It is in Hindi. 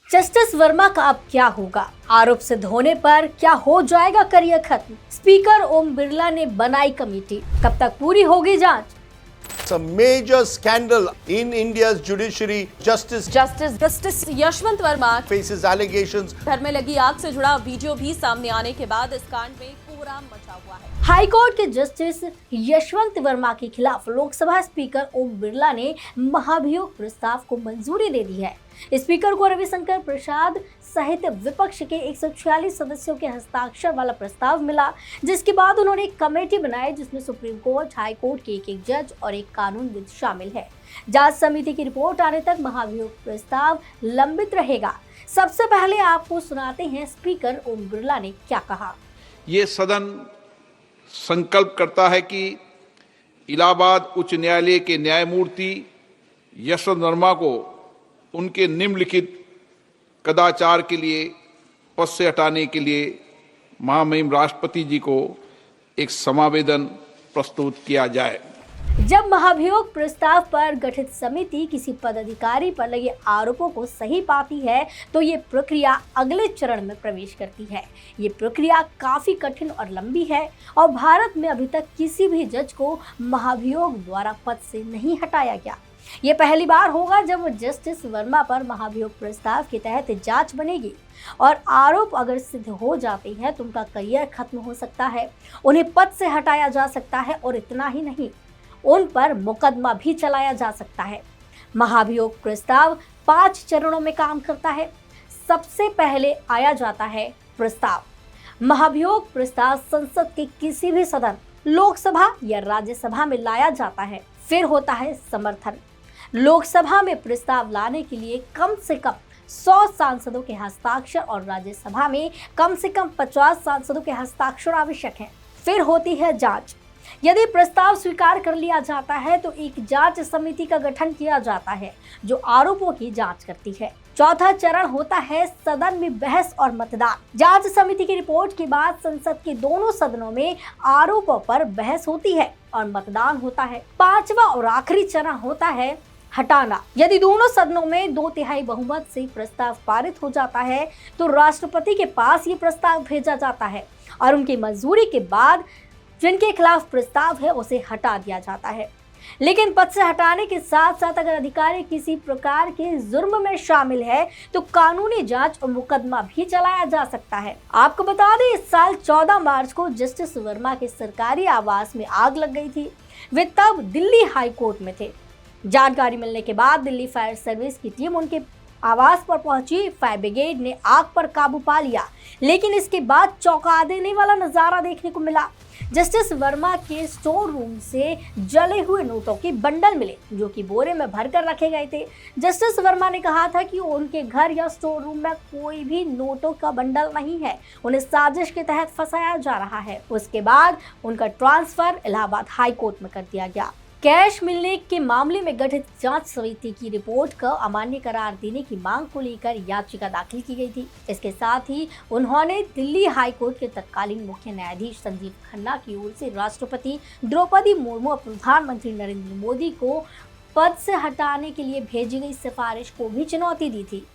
जस्टिस वर्मा का अब क्या होगा? आरोप सिद्ध होने पर क्या हो जाएगा करियर खत्म? स्पीकर ओम बिरला ने बनाई कमेटी, कब तक पूरी होगी जांच? It's a major scandal in India's judiciary. Justice Yashwant Verma Faces allegations. घर में लगी आग से जुड़ा वीडियो भी सामने आने के बाद इस कांड में कोहराम मचा हुआ है। हाईकोर्ट के जस्टिस यशवंत वर्मा के खिलाफ लोकसभा स्पीकर ओम बिरला ने महाभियोग प्रस्ताव को मंजूरी दे दी है। स्पीकर को रविशंकर प्रसाद सहित विपक्ष के 146 सदस्यों के हस्ताक्षर वाला प्रस्ताव मिला, जिसके बाद उन्होंने एक कमेटी बनाई जिसमें सुप्रीम कोर्ट, हाई कोर्ट के एक जज और एक कानूनविद शामिल है। जांच समिति की रिपोर्ट आने तक महाभियोग प्रस्ताव लंबित रहेगा। सबसे पहले आपको सुनाते हैं स्पीकर ओम बिरला ने क्या कहा। ये सदन संकल्प करता है कि इलाहाबाद उच्च न्यायालय के न्यायमूर्ति यशवंत वर्मा को उनके निम्नलिखित कदाचार के लिए पद से हटाने के लिए महामहिम राष्ट्रपति जी को एक समावेदन प्रस्तुत किया जाए। जब महाभियोग प्रस्ताव पर गठित समिति किसी पदाधिकारी पर लगे आरोपों को सही पाती है तो ये प्रक्रिया अगले चरण में प्रवेश करती है। ये प्रक्रिया काफी कठिन और लंबी है और भारत में अभी तक किसी भी जज को महाभियोग द्वारा पद से नहीं हटाया गया। ये पहली बार होगा जब जस्टिस वर्मा पर महाभियोग प्रस्ताव के तहत जांच बनेगी और आरोप अगर सिद्ध हो जाते हैं तो उनका करियर खत्म हो सकता है, उन्हें पद से हटाया जा सकता है और इतना ही नहीं, उन पर मुकदमा भी चलाया जा सकता है। महाभियोग प्रस्ताव 5 चरणों में काम करता है। सबसे पहले आया जाता है प्रस्ताव। महाभियोग प्रस्ताव संसद के किसी भी सदन, लोकसभा या राज्यसभा में लाया जाता है। फिर होता है समर्थन। लोकसभा में प्रस्ताव लाने के लिए कम से कम 100 सांसदों के हस्ताक्षर और राज्यसभा में कम से कम 50 सांसदों के हस्ताक्षर आवश्यक हैं। फिर होती है जांच। यदि प्रस्ताव स्वीकार कर लिया जाता है तो एक जांच समिति का गठन किया जाता है जो आरोपों की जांच करती है। चौथा चरण होता है सदन में बहस और मतदान। जांच समिति की रिपोर्ट के बाद संसद के दोनों सदनों में आरोपों पर बहस होती है और मतदान होता है। 5वां और आखिरी चरण होता है हटाना। यदि दोनों सदनों में 2/3 बहुमत से प्रस्ताव पारित हो जाता है तो राष्ट्रपति के पास ये प्रस्ताव भेजा जाता है और उनकी मंजूरी के बाद जिनके खिलाफ प्रस्ताव है उसे हटा दिया जाता है। लेकिन पद से हटाने के साथ साथ अगर अधिकारी किसी प्रकार के जुर्म में शामिल है तो कानूनी जांच और मुकदमा भी चलाया जा सकता है। आपको बता दें, इस साल 14 मार्च को जस्टिस वर्मा के सरकारी आवास में आग लग गई थी। वे तब दिल्ली हाई कोर्ट में थे। जानकारी मिलने के बाद दिल्ली फायर सर्विस की टीम उनके आवास पर पहुंची। फायर ब्रिगेड ने आग पर काबू पा लिया, लेकिन इसके बाद चौंका देने वाला नजारा देखने को मिला। जस्टिस वर्मा के स्टोर रूम से जले हुए नोटों के बंडल मिले जो कि बोरे में भरकर रखे गए थे। जस्टिस वर्मा ने कहा था कि उनके घर या स्टोर रूम में कोई भी नोटों का बंडल नहीं है, उन्हें साजिश के तहत फंसाया जा रहा है। उसके बाद उनका ट्रांसफर इलाहाबाद हाई कोर्ट में कर दिया गया। कैश मिलने के मामले में गठित जांच समिति की रिपोर्ट को अमान्य करार देने की मांग को लेकर याचिका दाखिल की गई थी। इसके साथ ही उन्होंने दिल्ली हाई कोर्ट के तत्कालीन मुख्य न्यायाधीश संजीव खन्ना की ओर से राष्ट्रपति द्रौपदी मुर्मू और प्रधानमंत्री नरेंद्र मोदी को पद से हटाने के लिए भेजी गई सिफारिश को भी चुनौती दी थी।